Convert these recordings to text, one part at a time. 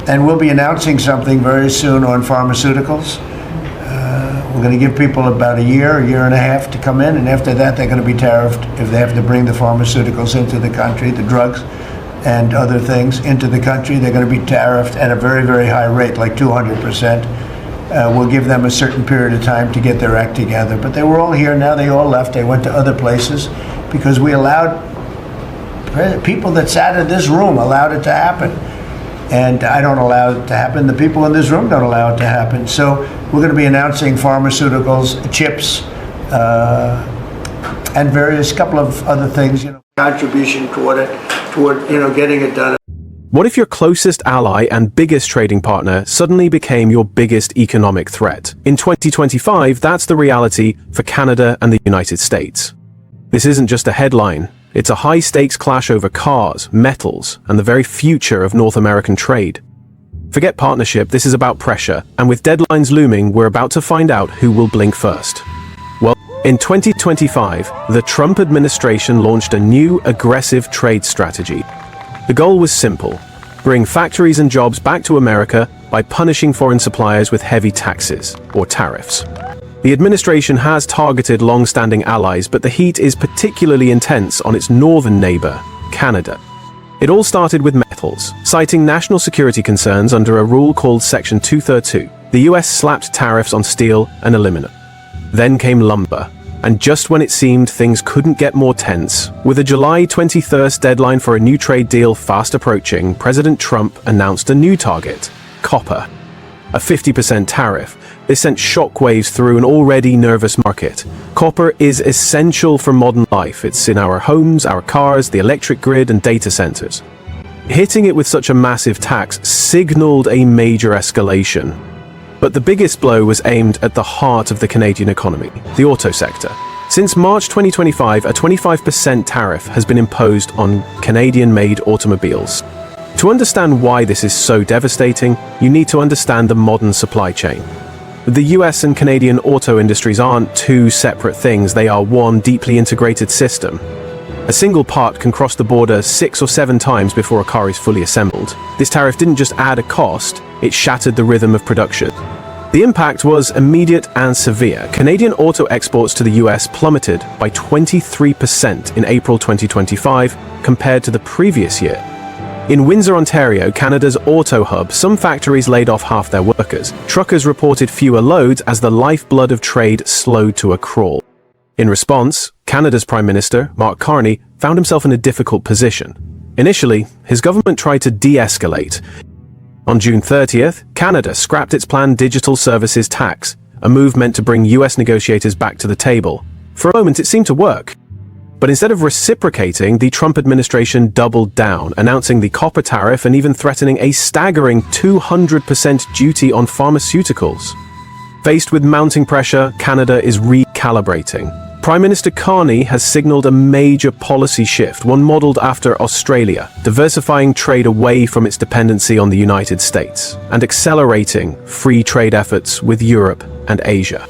And we'll be announcing something very soon on pharmaceuticals. We're going to give people about a year and a half to come in, and after that they're going to be tariffed if they have to bring the pharmaceuticals into the country, the drugs and other things into the country. They're going to be tariffed at a very, very high rate, like 200%. We'll give them a certain period of time to get their act together. But they were all here, now they all left. They went to other places because we allowed, people that sat in this room allowed it to happen. And I don't allow it to happen. The people in this room don't allow it to happen. So we're going to be announcing pharmaceuticals, chips, and various couple of other things, contribution toward getting it done. What if your closest ally and biggest trading partner suddenly became your biggest economic threat? In 2025, that's the reality for Canada and the United States. This isn't just a headline. It's a high-stakes clash over cars, metals, and the very future of North American trade. Forget partnership, this is about pressure, and with deadlines looming, we're about to find out who will blink first. Well, in 2025, the Trump administration launched a new, aggressive trade strategy. The goal was simple: bring factories and jobs back to America by punishing foreign suppliers with heavy taxes, or tariffs. The administration has targeted long-standing allies, but the heat is particularly intense on its northern neighbor, Canada. It all started with metals. Citing national security concerns under a rule called Section 232, the US slapped tariffs on steel and aluminum. Then came lumber. And just when it seemed things couldn't get more tense, with a July 21st deadline for a new trade deal fast approaching, President Trump announced a new target: copper. A 50% tariff. This sent shockwaves through an already nervous market. Copper is essential for modern life. It's in our homes, our cars, the electric grid, and data centers. Hitting it with such a massive tax signaled a major escalation. But the biggest blow was aimed at the heart of the Canadian economy, the auto sector. Since March 2025, a 25% tariff has been imposed on Canadian-made automobiles. To understand why this is so devastating, you need to understand the modern supply chain. The US and Canadian auto industries aren't two separate things, they are one deeply integrated system. A single part can cross the border 6 or 7 times before a car is fully assembled. This tariff didn't just add a cost, it shattered the rhythm of production. The impact was immediate and severe. Canadian auto exports to the US plummeted by 23% in April 2025 compared to the previous year. In Windsor, Ontario, Canada's auto hub, some factories laid off half their workers. Truckers reported fewer loads as the lifeblood of trade slowed to a crawl. In response, Canada's Prime Minister, Mark Carney, found himself in a difficult position. Initially, his government tried to de-escalate. On June 30th, Canada scrapped its planned digital services tax, a move meant to bring US negotiators back to the table. For a moment, it seemed to work. But instead of reciprocating, the Trump administration doubled down, announcing the copper tariff and even threatening a staggering 200% duty on pharmaceuticals. Faced with mounting pressure, Canada is recalibrating. Prime Minister Carney has signaled a major policy shift, one modeled after Australia, diversifying trade away from its dependency on the United States and accelerating free trade efforts with Europe and Asia.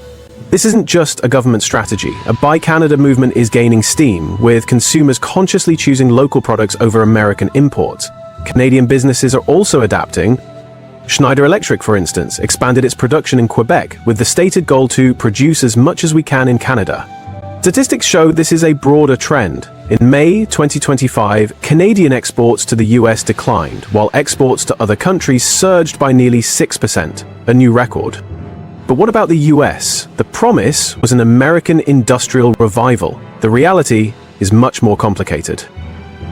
This isn't just a government strategy. A Buy Canada movement is gaining steam, with consumers consciously choosing local products over American imports. Canadian businesses are also adapting. Schneider Electric, for instance, expanded its production in Quebec with the stated goal to produce as much as we can in Canada. Statistics show this is a broader trend. In May 2025, Canadian exports to the US declined, while exports to other countries surged by nearly 6%, a new record. But what about the US? The promise was an American industrial revival. The reality is much more complicated.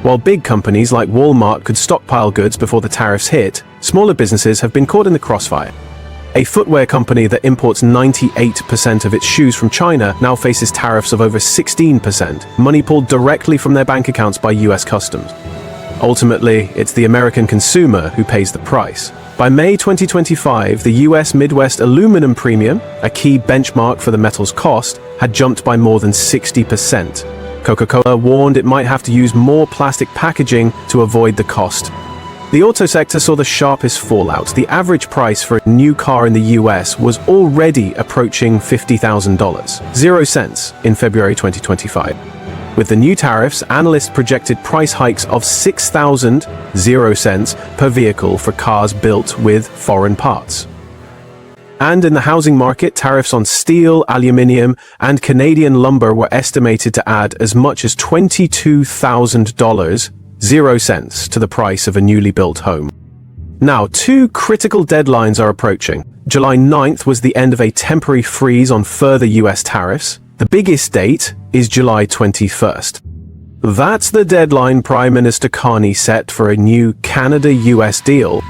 While big companies like Walmart could stockpile goods before the tariffs hit, smaller businesses have been caught in the crossfire. A footwear company that imports 98% of its shoes from China now faces tariffs of over 16%, money pulled directly from their bank accounts by US customs. Ultimately, it's the American consumer who pays the price. By May 2025, the US Midwest aluminum premium, a key benchmark for the metal's cost, had jumped by more than 60%. Coca-Cola warned it might have to use more plastic packaging to avoid the cost. The auto sector saw the sharpest fallout. The average price for a new car in the US was already approaching $50,000, 0 cents in February 2025. With the new tariffs, analysts projected price hikes of 6,000 cents per vehicle for cars built with foreign parts. And in the housing market, tariffs on steel, aluminium, and Canadian lumber were estimated to add as much as $22,000 cents to the price of a newly built home. Now, two critical deadlines are approaching. July 9th was the end of a temporary freeze on further US tariffs. The biggest date is July 21st. That's the deadline Prime Minister Carney set for a new Canada-US deal.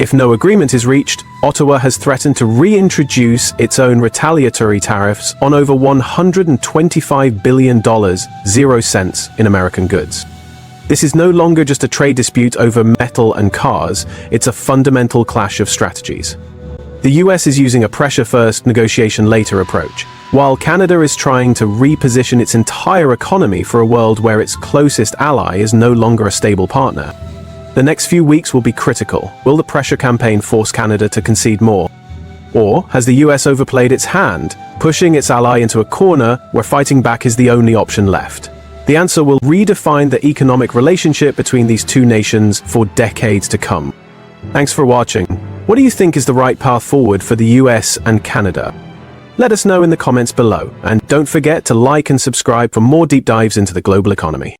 If no agreement is reached, Ottawa has threatened to reintroduce its own retaliatory tariffs on over $125 billion cents in American goods. This is no longer just a trade dispute over metal and cars, it's a fundamental clash of strategies. The US is using a pressure-first, negotiation-later approach, while Canada is trying to reposition its entire economy for a world where its closest ally is no longer a stable partner. The next few weeks will be critical. Will the pressure campaign force Canada to concede more? Or has the US overplayed its hand, pushing its ally into a corner where fighting back is the only option left? The answer will redefine the economic relationship between these two nations for decades to come. Thanks for watching. What do you think is the right path forward for the US and Canada? Let us know in the comments below, and don't forget to like and subscribe for more deep dives into the global economy.